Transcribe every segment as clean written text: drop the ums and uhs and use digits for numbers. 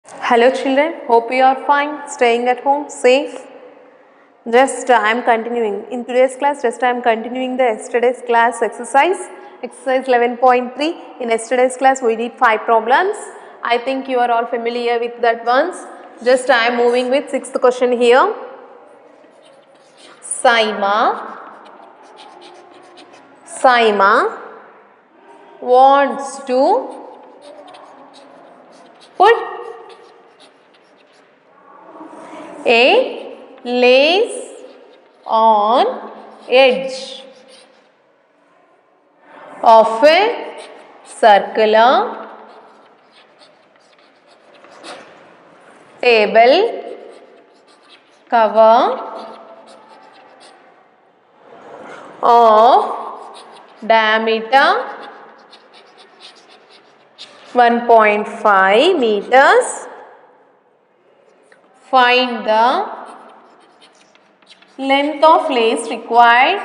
Hello children, hope you are fine, staying at home, safe. I am continuing. In today's class, I am continuing the yesterday's class exercise 11.3. In yesterday's class, we did 5 problems. I think you are all familiar with that ones. I am moving with 6th question here. Saima wants to put a lace on edge of a circular table cover of diameter 1.5 meters. Find the length of lace required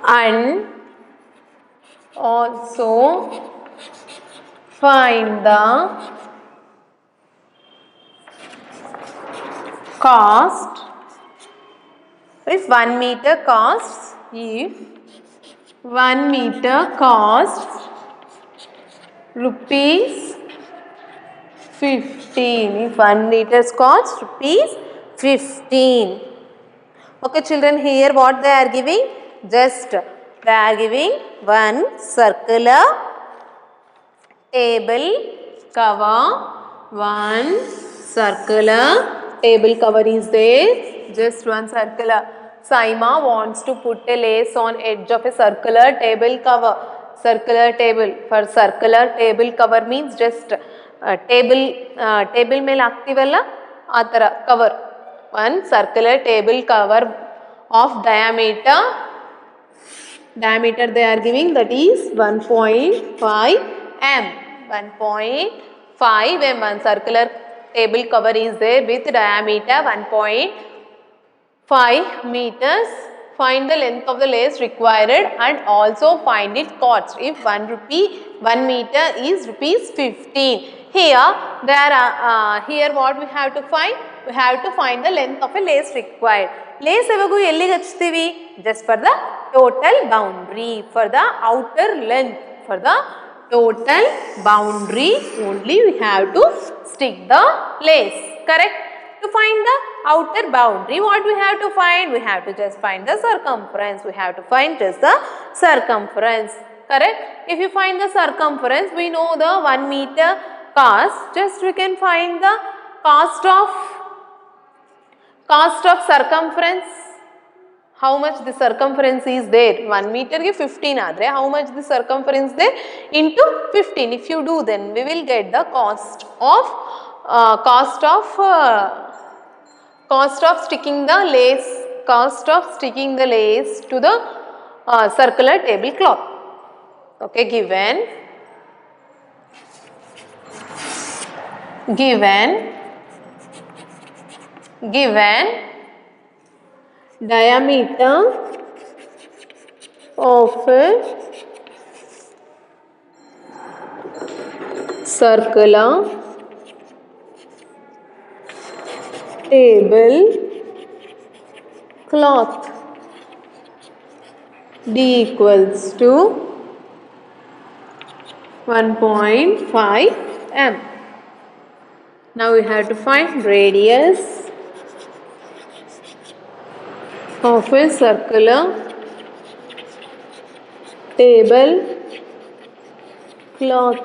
and also find the cost if 1 meter costs rupees 15. If 1 meter costs rupees 15. Okay children, here what they are giving? They are giving one circular table cover. One circular table cover is there. Just one circular. Saima wants to put a lace on edge of a circular table cover. Circular table. For circular table cover means just table ಮೇಲೆ ಹಾಕ್ತಿವಲ್ಲ ಆ ಥರ cover. One circular table cover of diameter they are giving, that is 1.5 m. 1.5 m. One circular table cover is there with diameter 1.5 meters. Find the length of the lace required and also find its cost. If 1 meter is rupees 15. Here what we have to find? We have to find the length of a lace required. Lace evagu ellige hachtivi? Just for the total boundary, for the outer length, for the total boundary only we have to stick the lace. Correct? To find the outer boundary, what we have to find? We have to just find the circumference. We have to find just the circumference. Correct? If you find the circumference, we know the 1 meter cost. Just we can find the cost of circumference. How much the circumference is there? 1 meter ge 15 adre how much the circumference there? Into 15. If you do, then we will get the cost of sticking the lace. Cost of sticking the lace to the circular tablecloth. Okay, given diameter of a circular table cloth, D equals to 1.5 m. Now we have to find radius of a circular table cloth,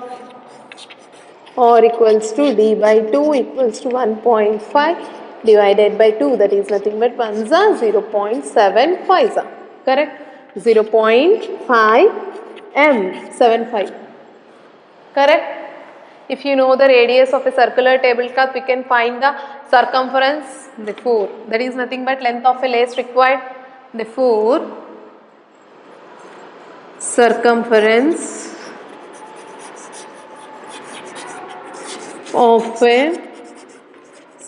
or equals to D by 2 equals to 1.5 divided by 2, that is nothing but 1 za 0.75 za. Correct? 0.5 m 75. Correct? If you know the radius of a circular tablecloth, we can find the circumference. Therefore, that is nothing but length of a lace required. Therefore, circumference of a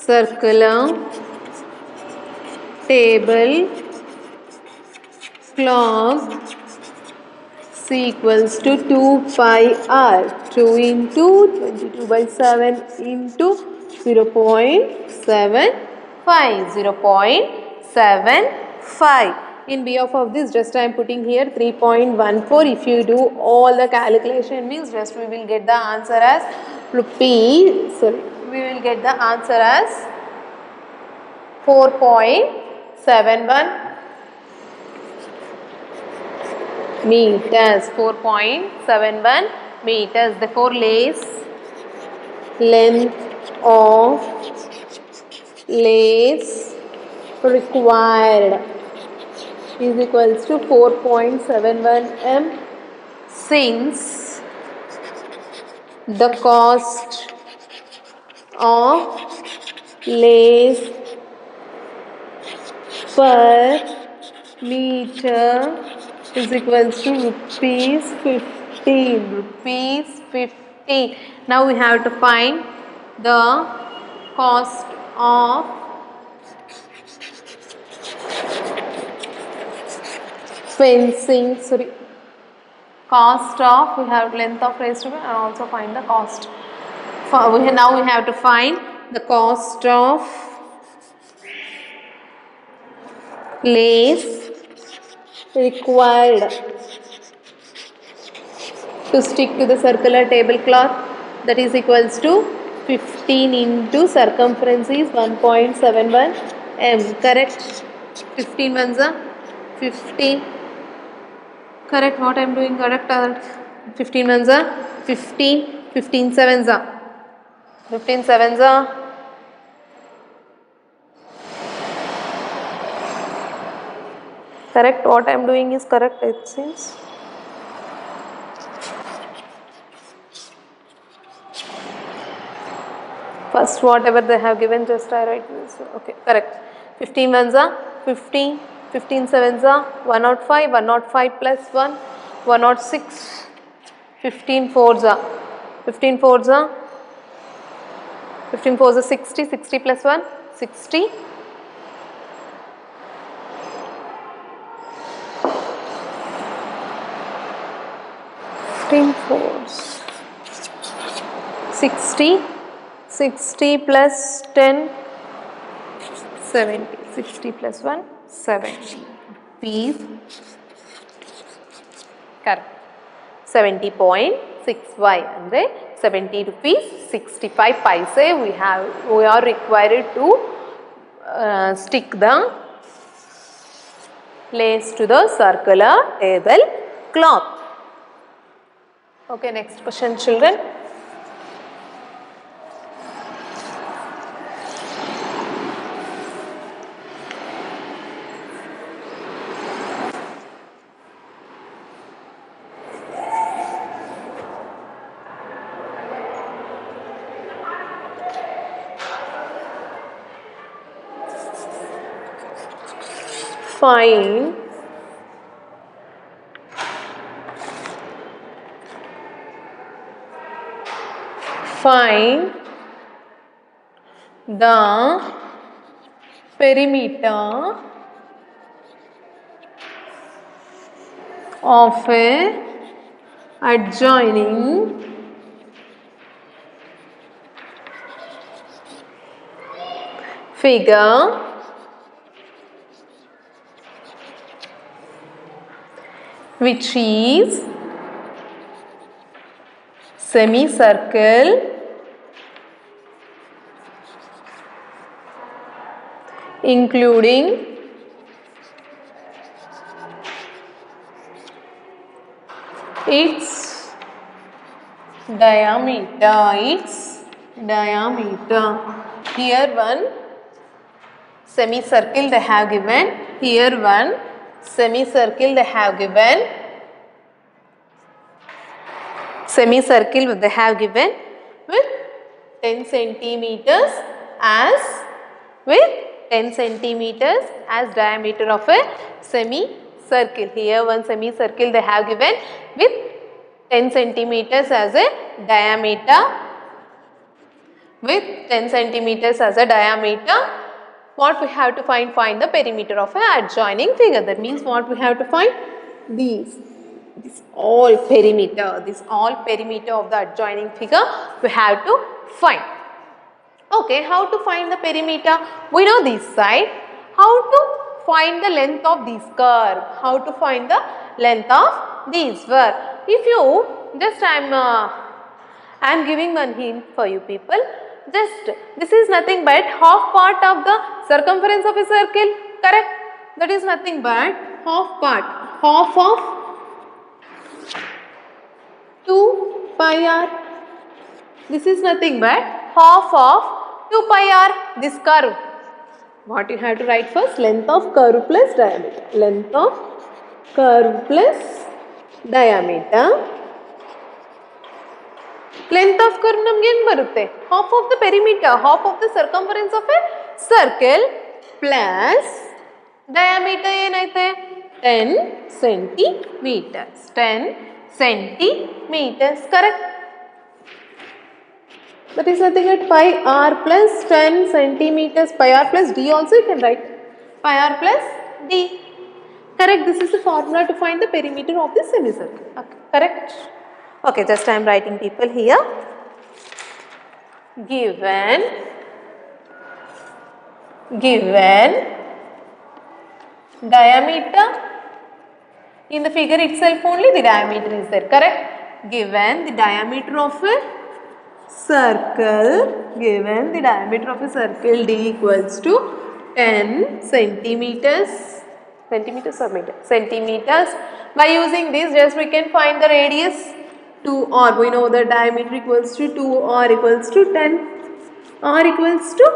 circular table clock is equals to 2 pi r. 2 into 22 by 7 into 0.75. 0.75. In behalf of this, just I am putting here 3.14. If you do all the calculation means just we will get the answer as we will get the answer as 4.71 meters. 4.71 meters. Therefore, length of lace required is equals to 4.71 m. Since the cost of lace per meter is equals to rupees 15. Rupees 15. Now we have to find the cost of fencing. Cost of, we have length of lace and also find the cost. Now we have to find the cost of lace required to stick to the circular tablecloth, that is equals to 15 into circumference is 1.71 m. Correct? 15 ones are 15. Correct? What I am doing correct? 15 ones are 15. 15 sevens are 15 sevens are correct. What I am doing is correct, it seems. First whatever they have given, just I write this. Okay, correct. 15 ones are 15. 15 sevens are 105. 105 plus 1, 106. 15 fours are 15 fours are 15 fours are 60. 60 plus 1, 60. 15 fours 60. 60 plus 10, 70. 60 plus 1, 70 rupees. Correct. 70.65 andre 70 rupees 65 paise we are required to stick the lace to the circular table cloth. Okay, next question, children. Find the perimeter of a adjoining figure which is semicircle including its diameter. Here one semicircle they have given. Here one semicircle they have given. Semicircle they have given with 10 centimeters as diameter of a semicircle. Here one semicircle they have given with 10 centimeters as a diameter. what we have to find the perimeter of an adjoining figure. That means what we have to find? This all perimeter of the adjoining figure we have to find. Okay, how to find the perimeter? We know this side. How to find the length of this curve? How to find the length of this curve? If you just I am giving one hint for you people. Just this is nothing but half part of the circumference of a circle, correct? That is nothing but half part, half of 2 pi r. This is nothing but half of 2 pi r, this curve. What you have to write first? Length of curve plus diameter. Length of curve plus diameter. Length of curve ನಮಗೆ ಏನು ಬರುತ್ತೆ? Half of the perimeter, half of the circumference of a circle plus diameter ಏನೈತೆ? 10 centimeters. 10 centimeters, correct? That is nothing but pi r plus 10 centimeters, pi r plus d also you can write. Pi r plus d. Correct, this is the formula to find the perimeter of the semicircle. Okay, correct? Okay, just I am writing people here. Given diameter, in the figure itself only the diameter is there, correct? Given the diameter of a circle, d equals to 10 centimeters, or meter? Centimeters. By using this, just we can find the radius. 2r, we know the diameter equals to 2r equals to 10, r equals to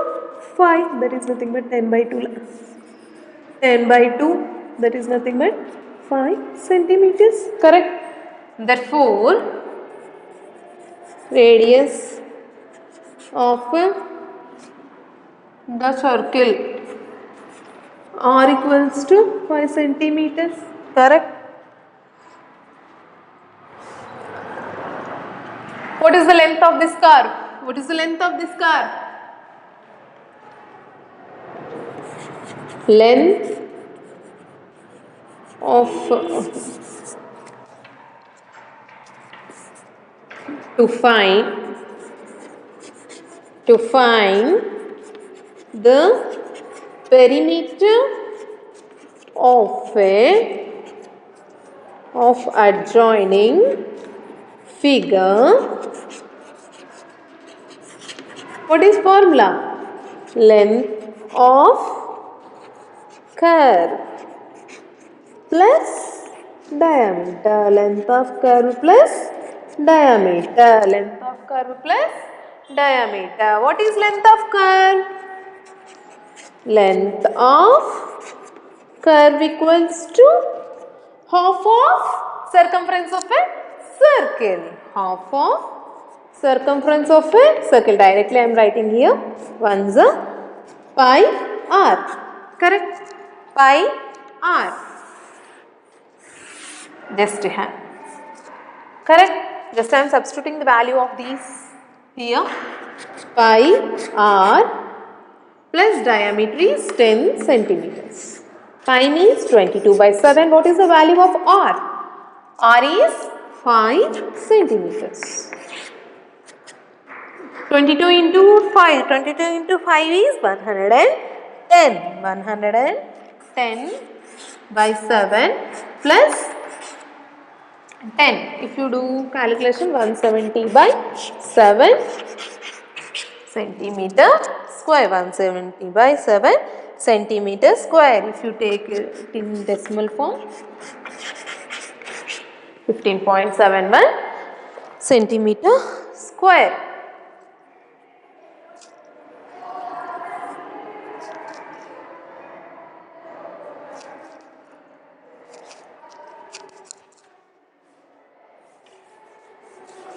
5, that is nothing but 10 by 2, 10 by 2, that is nothing but 5 centimeters, correct? Therefore, radius of the circle r equals to 5 centimeters, correct? What is the length of this curve? What is the length of this curve? Length of to find the perimeter of adjoining figure. What is formula? Length of curve plus diameter. Length of curve plus diameter. Length of curve plus diameter. What is length of curve? Length of curve equals to half of circumference of a circle. Half of circumference of a circle. Directly I am writing here. One's a pi r. Correct? Pi r. Just have. Correct? Just I am substituting the value of these here. Pi r plus diameter is 10 centimeters. Pi means 22 by 7. What is the value of r? R is 5 centimeters. 22 into 5. 22 into 5 is 110. 110 by 7 plus 10. If you do calculation, 170 by 7 centimeter square. 170 by 7 centimeter square. If you take it in decimal form, 15.71 centimeter square.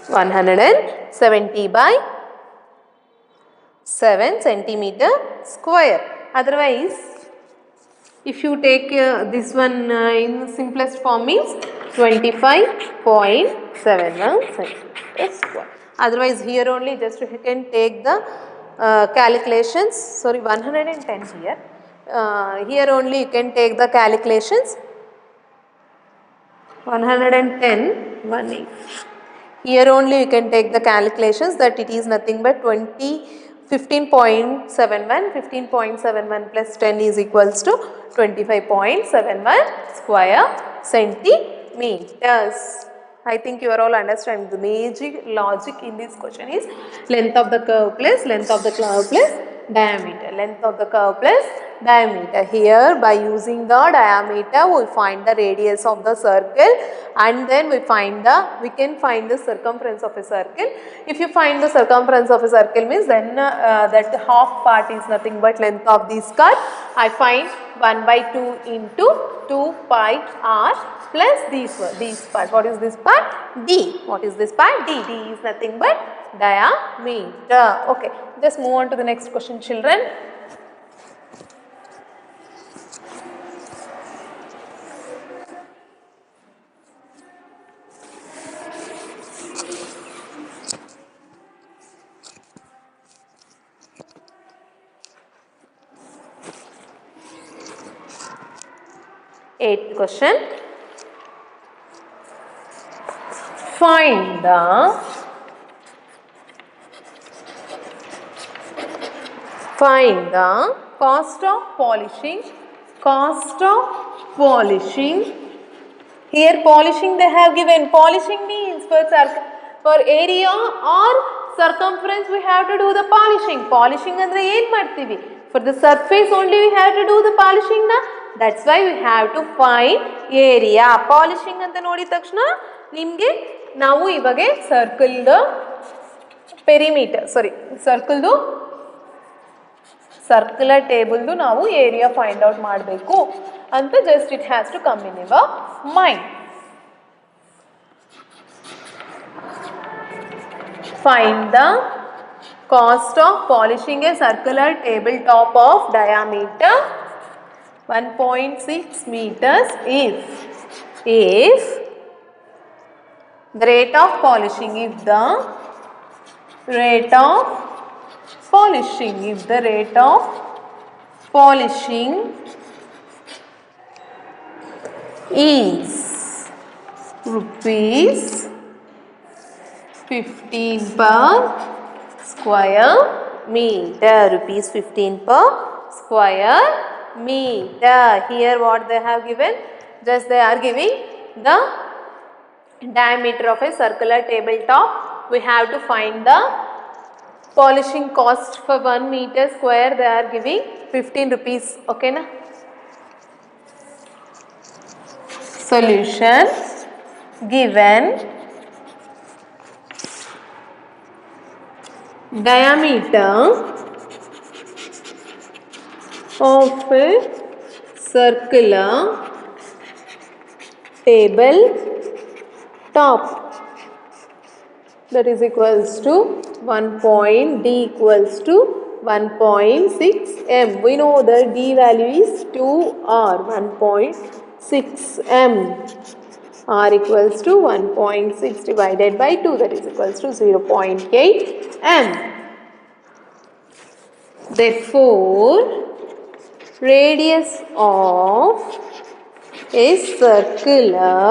(170 by 7 centimeter square). Otherwise, if you take this one in simplest form means 25.71 centimeter square. Otherwise, here only just you can take the calculations, sorry 110 here. Here only you can take the calculations. 110, 18. Here only you can take the calculations that it is nothing but 15.71. 15.71 plus 10 is equals to 25.71 square centimeters. I think you are all understanding the major logic in this question is length of the curve plus length of the curve plus diameter. Length of the curve plus diameter. Here by using the diameter we find the radius of the circle and then we can find the circumference of a circle. If you find the circumference of a circle means then that half part is nothing but length of this curve. I find 1 by 2 into 2 pi r plus this part. What is this part? D. What is this part? D. D is nothing but diameter. Okay, just move on to the next question, children. Eighth question. Find the cost of polishing. Cost of polishing. Here polishing they have given. Polishing means for area or circumference we have to do the polishing. Polishing andre ಏನು ಮಾಡ್ತೀವಿ? For the surface only we have to do the polishing na. That's why we have to find area. Polishing ಅಂತ ನೋಡಿದ ತಕ್ಷಣ ನಿಮಗೆ ನಾವು ಇವಾಗ circle the perimeter circular ಟೇಬಲ್ದು ನಾವು ಏರಿಯಾ ಫೈಂಡ್ ಔಟ್ ಮಾಡಬೇಕು ಅಂತ just it has to come in your mind. Find the cost of polishing a circular tabletop of diameter 1.6 meters if the rate of polishing is rupees 15 per square meter. Rupees 15 per square meter. Here what they have given? Just they are giving the diameter of a circular tabletop. We have to find the polishing cost for 1 meter square. They are giving 15 rupees. Okay na? Solution. Given diameter of a circular table top, that is equals to D equals to 1.6 m. We know the D value is 2r. 1.6 m. R equals to 1.6 divided by 2, that is equals to 0.8 m. Therefore, radius of a circular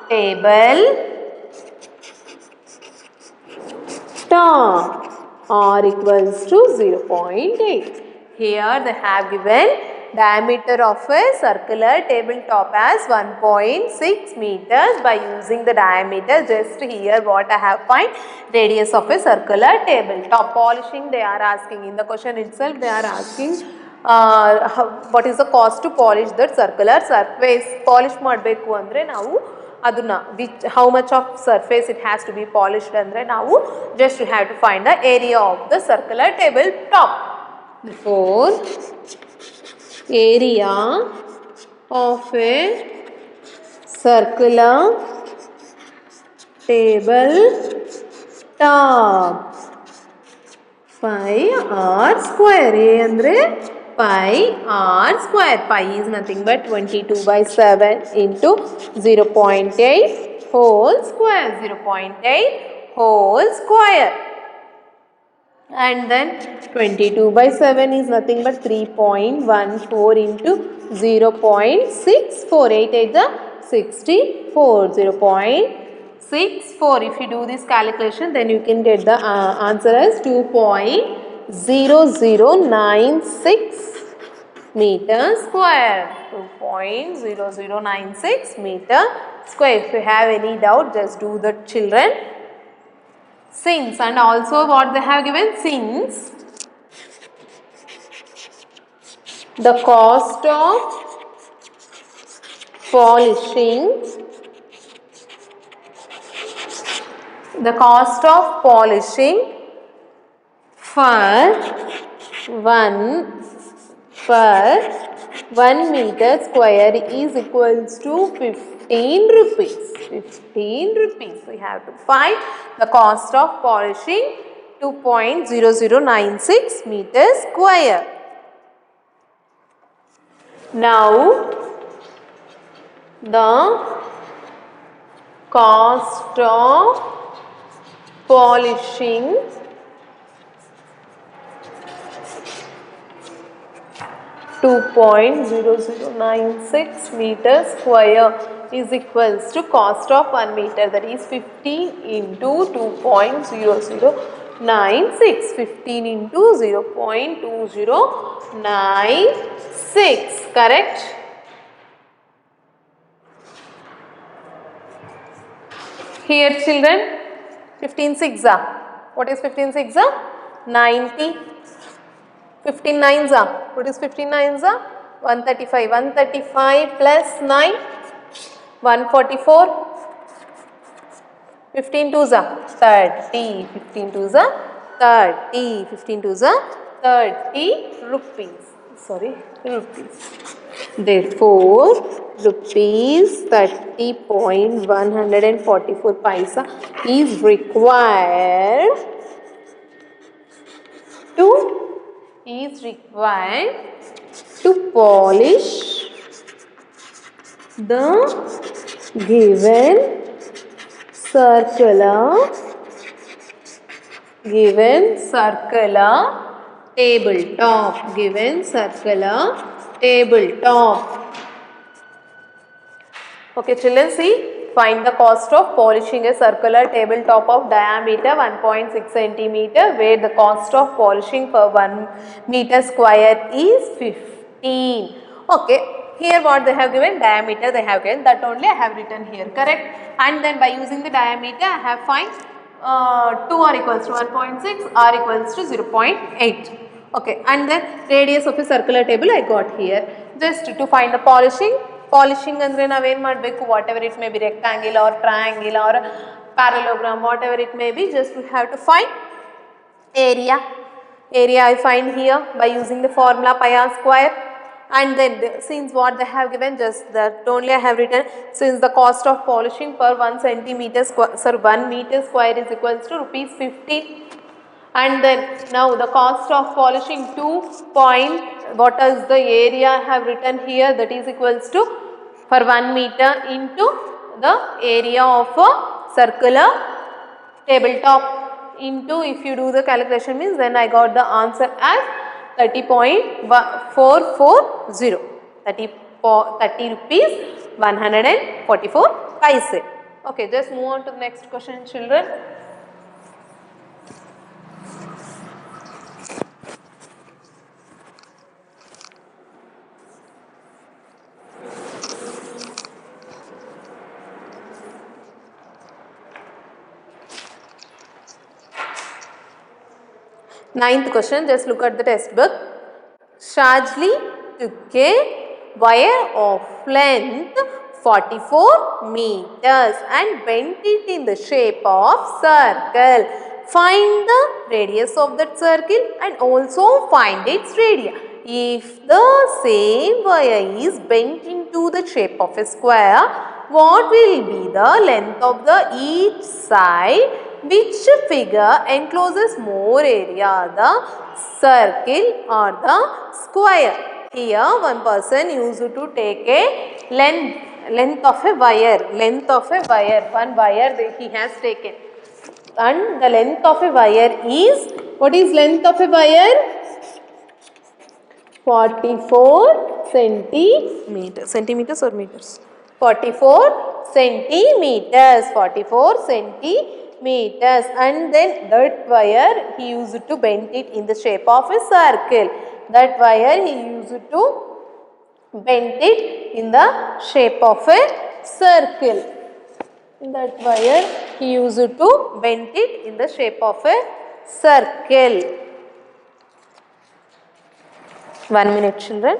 table top R equals to 0.8. Here they have given diameter of a circular tabletop as 1.6 meters. By using the diameter, just here what I have find radius of a circular tabletop. Polishing they are asking in the question itself. They are asking what is the cost to polish that circular surface. Polish ಮಾಡಬೇಕು ಅಂದರೆ ನಾವು ಅದನ್ನ how much of surface it has to be polished ಅಂದರೆ ನಾವು just we have to find the area of the circular tabletop. Therefore, area of a circular tabletop pi r square. A andre pi r square. Pi is nothing but 22/7 into 0.8 whole square. 0.8 whole square. And then 22 by 7 is nothing but 3.14 into 0.64. 8 8 the 64. 0.64. If you do this calculation, then you can get the answer as 2.0096 meter square. 2.0096 meter square. If you have any doubt, just do the children. Since, and also what they have given, since the cost of polishing for 1 meter square is equals to 15 rupees. 15 rupees. We have to find the cost of polishing 2.0096 meters square. Now, the cost of polishing (2.0096 meters square is equals to cost of 1 meter, that is 15 into 2.0096. 15 into 0.2096. Correct? Here children, 15 6 what is 15 6 90. 15 9 what is 15 9 135. 135 plus 9 144. 15 2 30. 15 2 30. 15 2 30 rupees. Sorry, rupees. Therefore, rupees 30.144 paisa is required to polish the given circular tabletop. Okay children, see, find the cost of polishing a circular tabletop of diameter 1.6 centimeter where the cost of polishing per 1 meter square is 15. Okay, here what they have given, diameter they have given, that only I have written here, correct? And then by using the diameter I have find 2 are equals to 1.6, r equals to 0.8. Okay, and then radius of a circular table I got here. Just to find the polishing ಅಂದ್ರೆ ನಾವೇನು ಮಾಡಬೇಕು, what ever it may be, rectangle or triangle or parallelogram, whatever it may be, just we have to find area I find here by using the formula pi r square. And then since what they have given, just that only I have written, since the cost of polishing per 1 meter square is equals to rupees 15. And then now the cost of polishing what is the area I have written here, that is equals to for 1 meter into the area of a circular tabletop into, if you do the calculation means, then I got the answer as 30.440. 30 rupees 144 paise. Okay, just move on to the next question children. Ninth question, just look at the textbook. Shajli took a wire of length 44 meters and bent it in the shape of circle. Find the radius of that circle and also find its radius. If the same wire is bent into the shape of a square, what will be the length of the each side? Which figure encloses more area, the circle or the square? Here one person used to take a length of a wire, one wire that he has taken. and the length of a wire is, what is length of a wire? 44 centimeters. Centimeters or meters? 44 centimeters. 44 centimeters. And then that wire he used to bend it in the shape of a circle. That wire he used to bend it in the shape of a circle. That wire he used to bend it in the shape of a circle. 1 minute, children.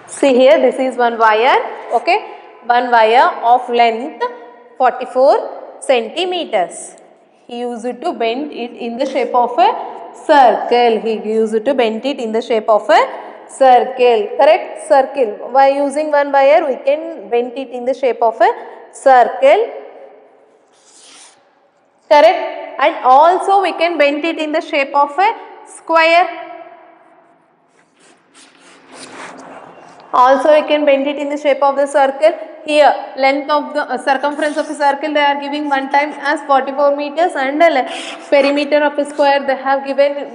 See here, this is one wire, okay, one wire of length 44 centimeters. He used to bend it in the shape of a circle. He used to bend it in the shape of a circle, correct? Circle. By using one wire, we can bend it in the shape of a circle, correct? And also we can bend it in the shape of a square. Also we can bend it in the shape of the circle. Here length of the circumference of a circle they are giving one time as 44 meters, and the perimeter of a square they have given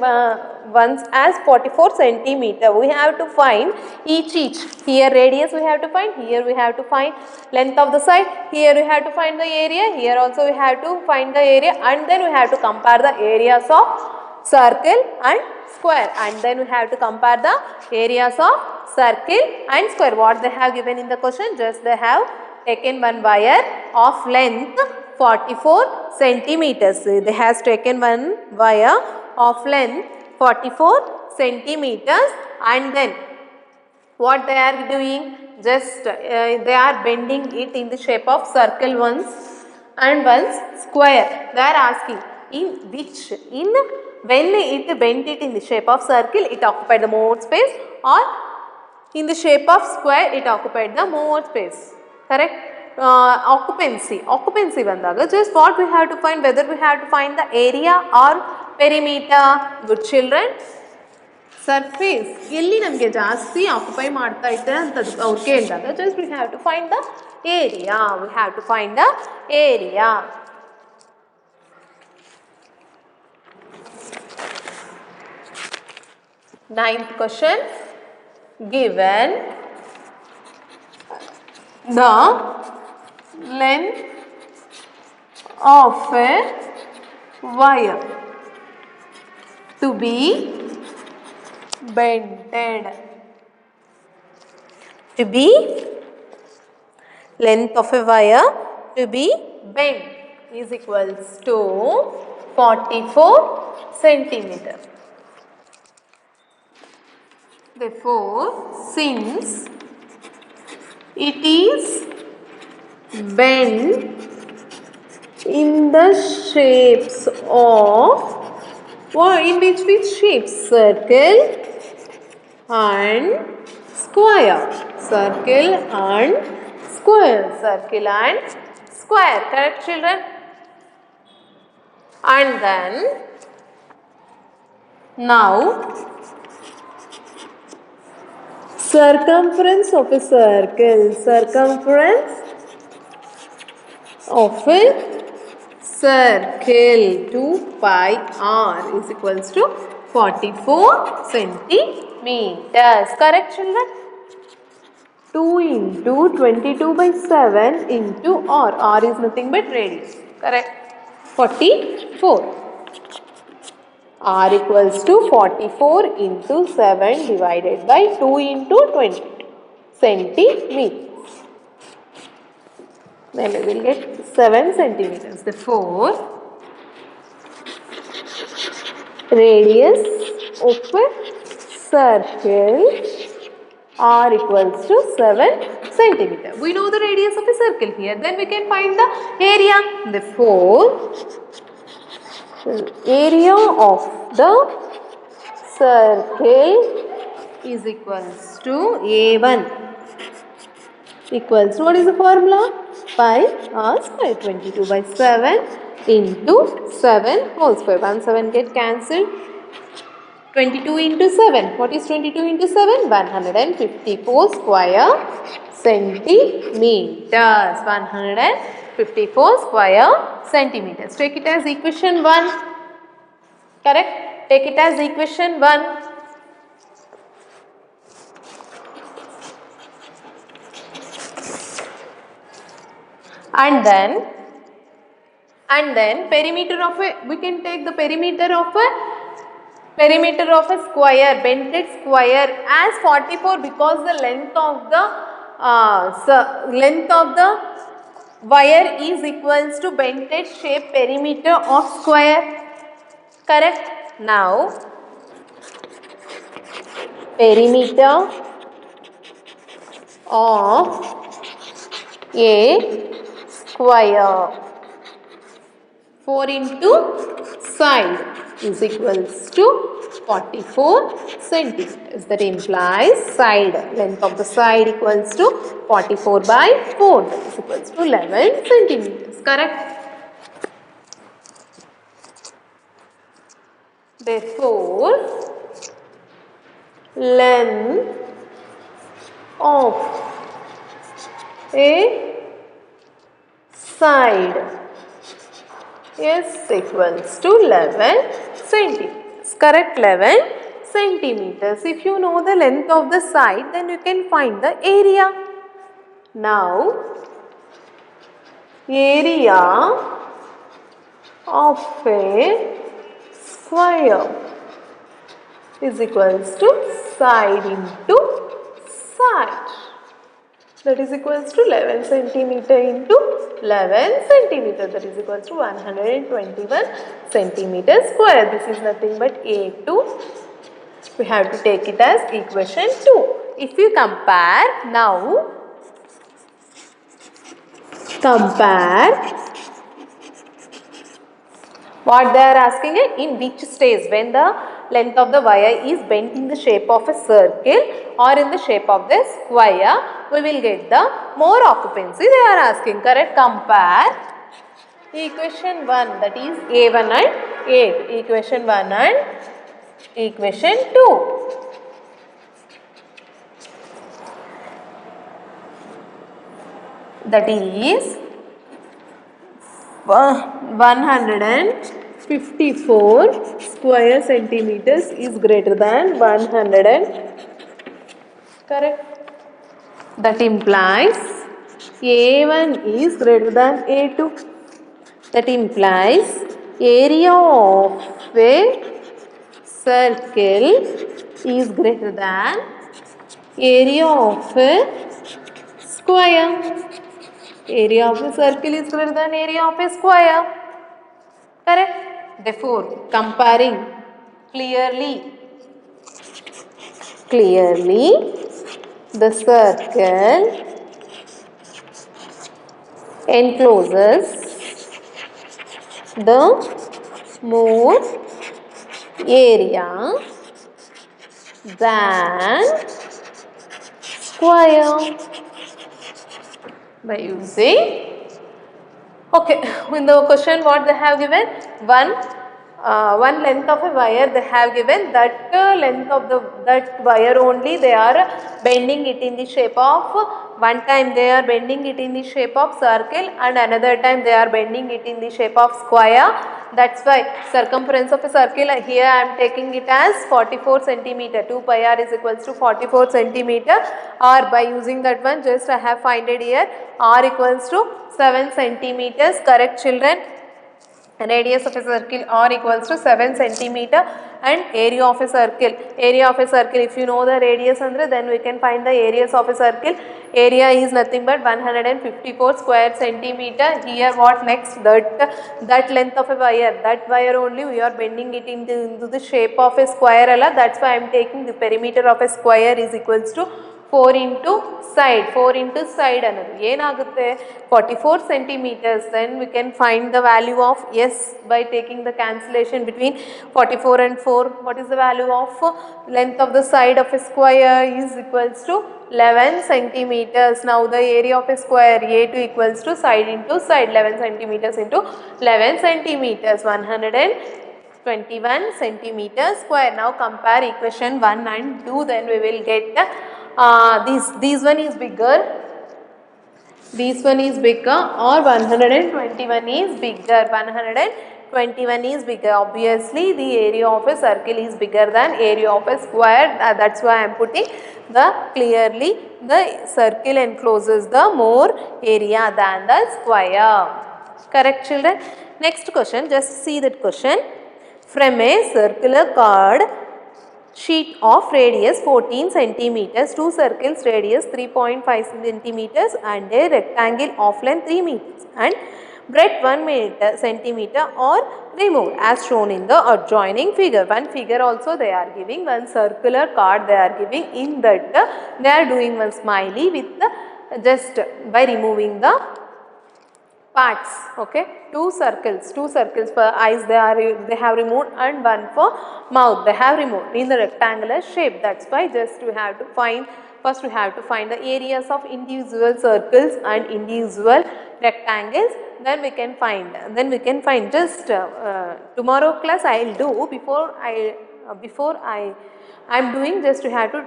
once as 44 centimeter. We have to find each. Here radius we have to find, here we have to find length of the side, here we have to find the area, here also we have to find the area, and then we have to compare the areas of circle and square, and then we have to compare the areas of circle and square. What they have given in the question? Just they have taken one wire of length 44 centimeters. They has taken one wire of length 44 centimeters, and then what they are doing? Just they are bending it in the shape of circle once and once square. They are asking in which, when it bent it in the shape of circle, it occupied the more space, or in the shape of square, it occupied the more space, correct? Occupancy bandaga, just what we have to find, whether we have to find the area or perimeter. Good children, surface elli namge jaasti occupy ಮಾಡ್ತಾ ಇದೆ ಅಂತ ಅವರು ಕೇಳಿದಾಗ, just we have to find the area. We have to find the area. Ninth question. Given the length of a wire to be bended, length of a wire to be bent is equals to 44 centimeter. Therefore, since it is bent in the shapes of, in which shapes? Circle and square. Circle and square. Circle and square. Correct, children? And then now circumference of a circle. Circumference of a circle 2 pi r is equals to 44 centimeters. Correct, children? 2 into 22 by 7 into r. R is nothing but radius. Correct? 44. R equals to 44 into 7 divided by 2 into 20 centimeters. Then we will get 7 centimeters. Therefore, radius of a circle R equals to 7 centimeter. We know the radius of a circle here. Then we can find the area. Therefore, area of the circle is equals to A1 equals to, what is the formula? Pi r square. 22 by 7 into 7 whole square. 1 7 get cancelled. 22 into 7. What is 22 into 7? 154 square centimeters. 154 square centimeters. Take it as equation 1. Correct? Take it as equation 1. And then perimeter of a, we can take the perimeter of a square, bented square as 44 because the length of the wire is equals to bented shape perimeter of square. Correct? Now perimeter of a square 4 into side is equals to 44 centimeters. That implies side length of the side equals to 44 by 4, that is equals to 11 centimeters. Correct? Therefore, length of a side is equals to 11 centimeters. Correct? 11 centimeters. If you know the length of the side, then you can find the area. Now, area of a square is equals to side into side. That is equals to 11 centimeter into 11 centimeter. That is equals to 121 centimeter square. This is nothing but A2. We have to take it as equation 2. If you compare now, compare what they are asking in which stage, when the length of the wire is bent in the shape of a circle or in the shape of the square, we will get the more occupancy they are asking. Correct? Compare equation 1, that is A1 and A2. Equation 1 and equation 2. That is 154 square centimeters is greater than 100. Correct? That implies A1 is greater than A2. That implies area of a circle is greater than area of a square. Area of a circle is greater than area of a square. Correct? Therefore, comparing clearly the circle encloses the more area than square by using, okay, in the question what they have given, one length of a wire they have given, that length of that wire only they are bending it in the shape of, one time they are bending it in the shape of circle and another time they are bending it in the shape of square. That's why circumference of a circle here I am taking it as 44 centimeter. 2 pi r is equals to 44 centimeter, or by using that one just I have find it here, r equals to 7 centimeters. Correct, children? Radius of a circle r equals to 7 centimeter, and area of a circle, if you know the radius andre, then we can find the areas of a circle. Area is nothing but 154 square centimeter. Here what next, that length of a wire, that wire only we are bending it into the shape of a square alla. That's why I am taking the perimeter of a square is equals to 4 into side ಅನ್ನೋದು ಏನಾಗುತ್ತೆ 44 centimeters. Then we can find the value of S by taking the cancellation between 44 and 4. What is the value of length of the side of a square is equals to 11 centimeters. Now the area of a square A2 equals to side into side, 11 centimeters into 11 centimeters, 121 21 centimeter square. Now compare equation 1 and 2, then we will get this one is bigger, this one is bigger, or 121 is bigger. 121 is bigger. Obviously the area of a circle is bigger than area of a square. That's why I am putting the clearly the circle encloses the more area than the square. Correct, children? Next question, just see that question. From a circular card sheet of radius 14 centimeters, two circles radius 3.5 centimeters and a rectangle of length 3 meters and breadth 1 centimeter or removed as shown in the adjoining figure. One figure also they are giving, one circular card they are giving, in that they are doing one smiley with the just by removing the parts. Okay, two circles for eyes they have removed, and one for mouth they have removed in the rectangular shape. That's why just we have to find, first we have to find the areas of individual circles and individual rectangles, then we can find just tomorrow class I will do. Before I am doing, just you have to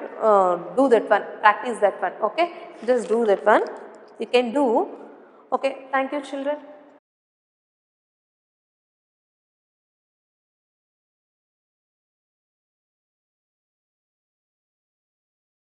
do that one, practice that one. Okay, just do that one, you can do. Okay, thank you children.